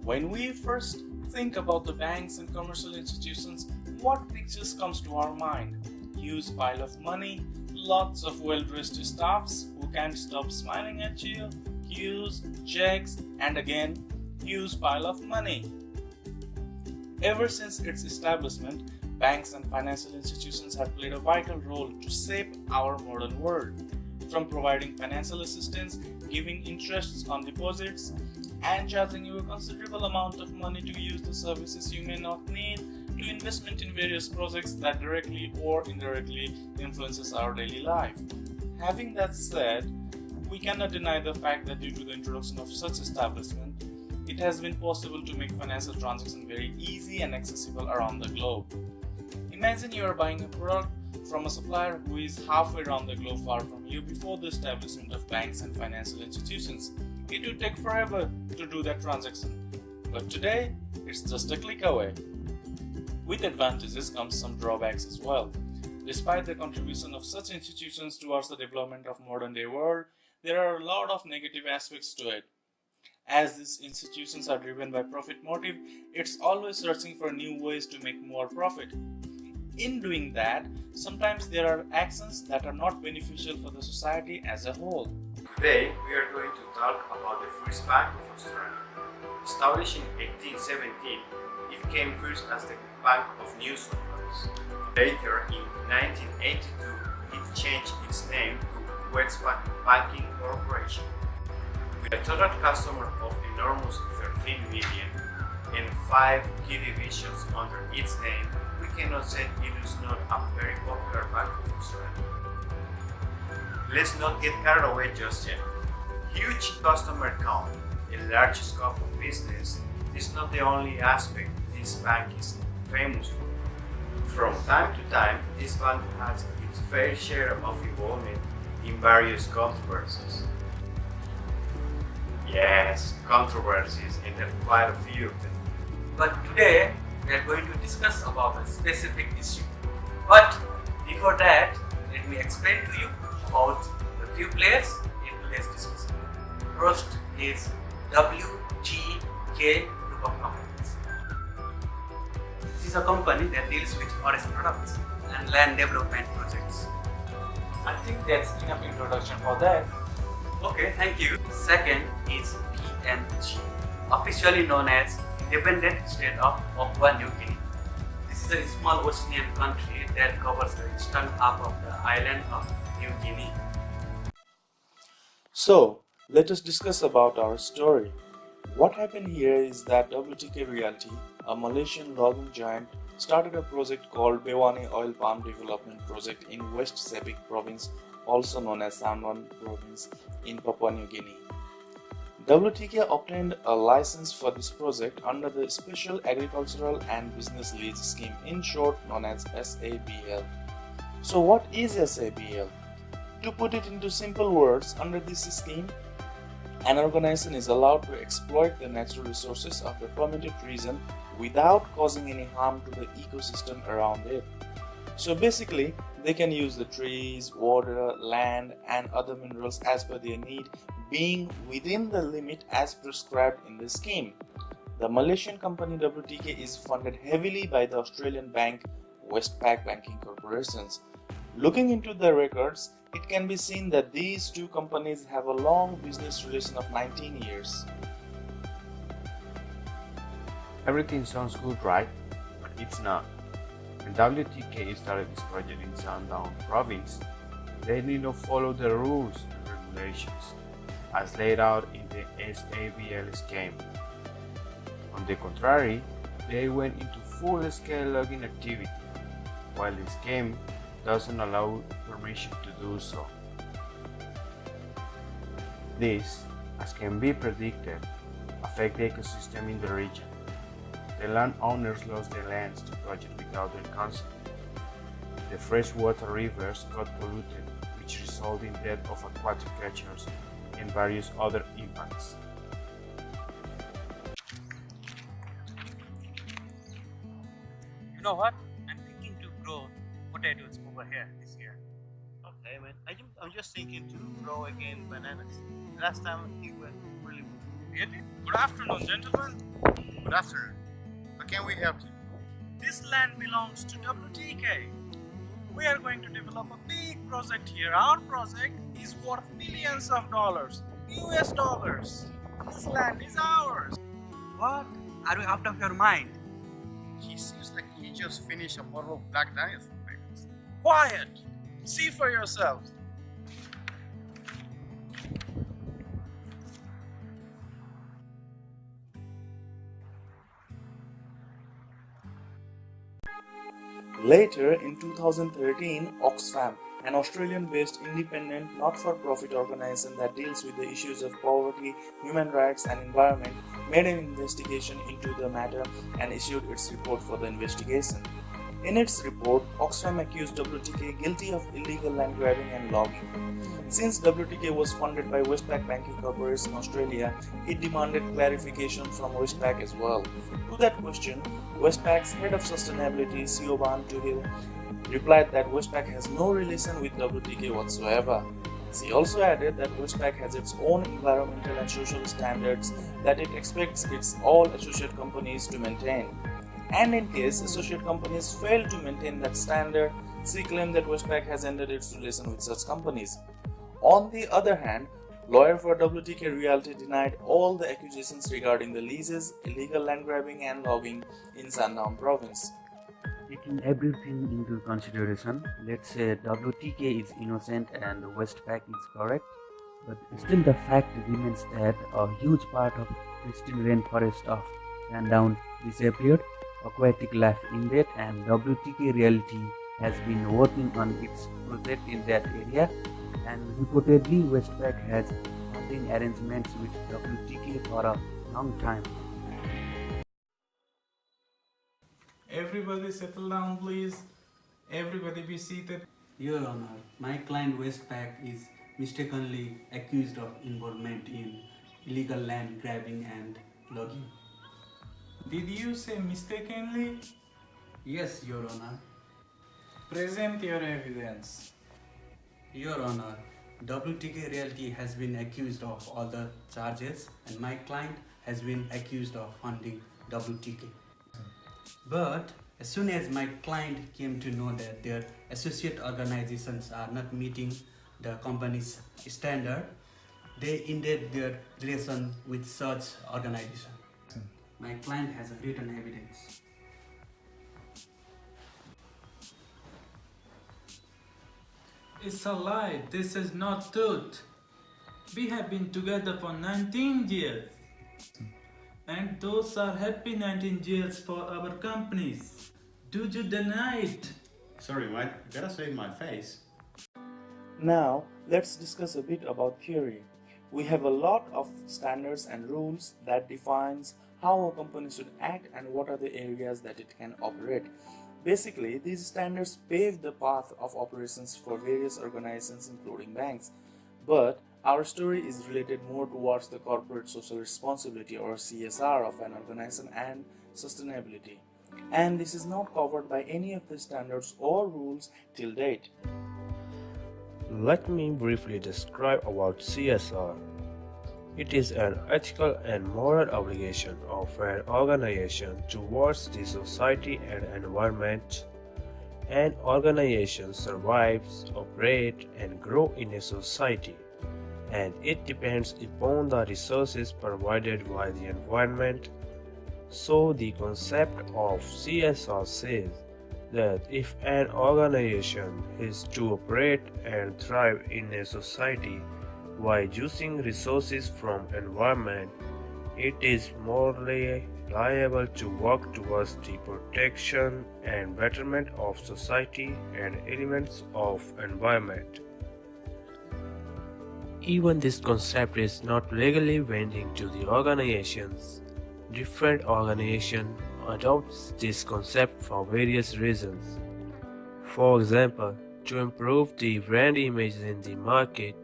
When we first think about the banks and commercial institutions, what pictures comes to our mind? Huge pile of money, lots of well-dressed staffs who can't stop smiling at you, queues, checks, and again, huge pile of money. Ever since its establishment, banks and financial institutions have played a vital role to shape our modern world. From providing financial assistance, giving interests on deposits, and charging you a considerable amount of money to use the services you may not need, to investment in various projects that directly or indirectly influences our daily life. Having that said, we cannot deny the fact that due to the introduction of such establishment, it has been possible to make financial transactions very easy and accessible around the globe. Imagine you are buying a product from a supplier who is halfway around the globe far from you before the establishment of banks and financial institutions. It would take forever to do that transaction, but today it's just a click away. With advantages comes some drawbacks as well. Despite the contribution of such institutions towards the development of modern day world, there are a lot of negative aspects to it. As these institutions are driven by profit motive, it's always searching for new ways to make more profit. In doing that, sometimes there are actions that are not beneficial for the society as a whole. Today, we are going to talk about the first Bank of Australia. Established in 1817, it came first as the Bank of New South Wales. Later, in 1982, it changed its name to Westpac Banking Corporation. With a total customer of enormous 13 million and 5 key divisions under its name, we cannot say it is not a very popular Bank of Australia. Let's not get carried away just yet. Huge customer count and large scope of business is not the only aspect this bank is famous for. From time to time, this bank has its fair share of involvement in various controversies. Yes, controversies, and there are quite a few of them. But today we are going to discuss about a specific issue. But before that, let me explain to you about the few players in today's discussion. First is WGK Group of Companies. This is a company that deals with forest products and land development projects. I think that's enough introduction for that. Okay, thank you. Second is PNG, officially known as Independent State of Papua New Guinea. This is a small oceanian country that covers the eastern half of the island of New Guinea. So, let us discuss about our story. What happened here is that WTK Realty, a Malaysian logging giant, started a project called Bewani Oil Palm Development Project in West Sepik Province, also known as Samban Province in Papua New Guinea. WTK obtained a license for this project under the Special Agricultural and Business Lease Scheme, in short known as SABL. So what is SABL? To put it into simple words, under this scheme, an organization is allowed to exploit the natural resources of the permitted region without causing any harm to the ecosystem around it. So basically, they can use the trees, water, land, and other minerals as per their need, being within the limit as prescribed in the scheme. The Malaysian company WTK is funded heavily by the Australian bank Westpac Banking Corporations. Looking into the records, it can be seen that these two companies have a long business relation of 19 years. Everything sounds good, right? But it's not. When WTK started this project in Sandown Province, they did not follow the rules and regulations as laid out in the SABL scheme. On the contrary, they went into full-scale logging activity, while the scheme doesn't allow permission to do so. This, as can be predicted, affect the ecosystem in the region. The landowners lost their lands to project without their consent. The freshwater rivers got polluted, which resulted in death of aquatic creatures and various other impacts. You know what? I'm thinking to grow potatoes over here this year. Okay, man. I'm just thinking to grow again bananas. Last time it went really well. Really? Good afternoon, gentlemen. Good afternoon. How can we help you? This land belongs to WTK. We are going to develop a big project here. Our project is worth millions of dollars, US dollars. This land is ours. What? Are you out of your mind? He seems like he just finished a bottle of Black Daniels for breakfast. Quiet. See for yourself. Later, in 2013, Oxfam, an Australian-based independent not-for-profit organization that deals with the issues of poverty, human rights and environment, made an investigation into the matter and issued its report for the investigation. In its report, Oxfam accused WTK guilty of illegal land grabbing and logging. Since WTK was funded by Westpac Banking Corporation Australia, it demanded clarification from Westpac as well. To that question, Westpac's head of sustainability, Siobhan Tuhill, replied that Westpac has no relation with WTK whatsoever. She also added that Westpac has its own environmental and social standards that it expects its all associate companies to maintain. And in case associate companies fail to maintain that standard, she claimed that Westpac has ended its relation with such companies. On the other hand, lawyer for WTK Realty denied all the accusations regarding the leases, illegal land grabbing and logging in Sandaun province. Taking everything into consideration, let's say WTK is innocent and Westpac is correct, but still the fact remains that a huge part of pristine rainforest of Sandaun disappeared, aquatic life ended, and WTK Realty has been working on its project in that area, and reportedly Westpac has funding arrangements with WTK for a long time. Everybody settle down, please. Everybody be seated. Your Honor, my client Westpac is mistakenly accused of involvement in illegal land grabbing and logging. Did you say mistakenly? Yes, Your Honor. Present your evidence. Your Honor, WTK Realty has been accused of all the charges and my client has been accused of funding WTK. But as soon as my client came to know that their associate organizations are not meeting the company's standard, they ended their relation with such organization. My client has written evidence. It's a lie. This is not truth. We have been together for 19 years. And those are happy 19 years for our companies. Do you deny it? Sorry, mate, you gotta say it in my face. Now, let's discuss a bit about theory. We have a lot of standards and rules that defines how a company should act and what are the areas that it can operate. Basically, these standards pave the path of operations for various organizations including banks. But our story is related more towards the corporate social responsibility or CSR of an organization and sustainability. And this is not covered by any of the standards or rules till date. Let me briefly describe about CSR. It is an ethical and moral obligation of an organization towards the society and environment. An organization survives, operates, and grows in a society, and it depends upon the resources provided by the environment. So the concept of CSR says that if an organization is to operate and thrive in a society by using resources from environment, it is morally liable to work towards the protection and betterment of society and elements of environment. Even this concept is not legally binding to the organizations. Different organizations adopt this concept for various reasons. For example, to improve the brand image in the market,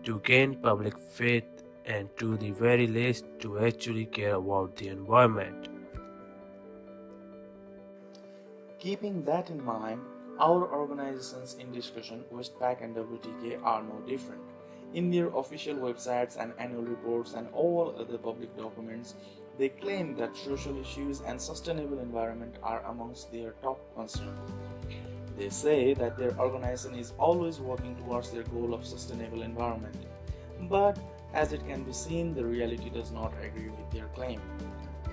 to gain public faith, and to the very least to actually care about the environment. Keeping that in mind, our organizations in discussion, Westpac and WTK, are no different. In their official websites and annual reports and all other public documents, they claim that social issues and sustainable environment are amongst their top concerns. They say that their organization is always working towards their goal of sustainable environment. But as it can be seen, the reality does not agree with their claim.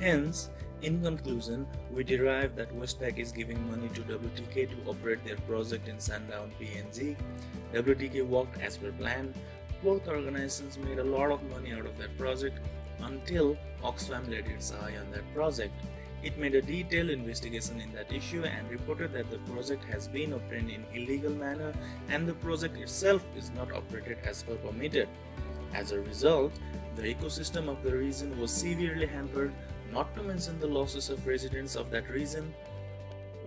Hence, in conclusion, we derive that Westpac is giving money to WTK to operate their project in Sundown PNG. WTK worked as per plan. Both organizations made a lot of money out of that project until Oxfam laid its eye on that project. It made a detailed investigation in that issue and reported that the project has been obtained in illegal manner and the project itself is not operated as per permitted. As a result, the ecosystem of the region was severely hampered, not to mention the losses of residents of that region.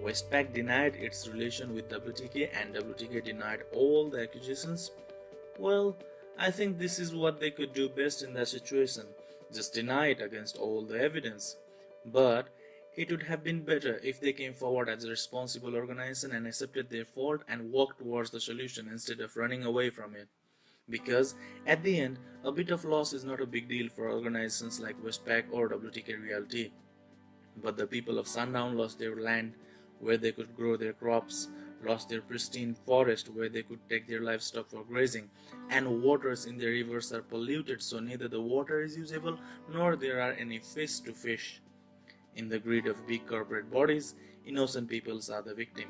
Westpac denied its relation with WTK and WTK denied all the accusations. Well, I think this is what they could do best in that situation, just deny it against all the evidence. But it would have been better if they came forward as a responsible organization and accepted their fault and worked towards the solution instead of running away from it. Because at the end, a bit of loss is not a big deal for organizations like Westpac or WTK Realty. But the people of Sundown lost their land where they could grow their crops, lost their pristine forest where they could take their livestock for grazing, and waters in the rivers are polluted so neither the water is usable nor there are any fish to fish. In the greed of big corporate bodies, innocent peoples are the victim.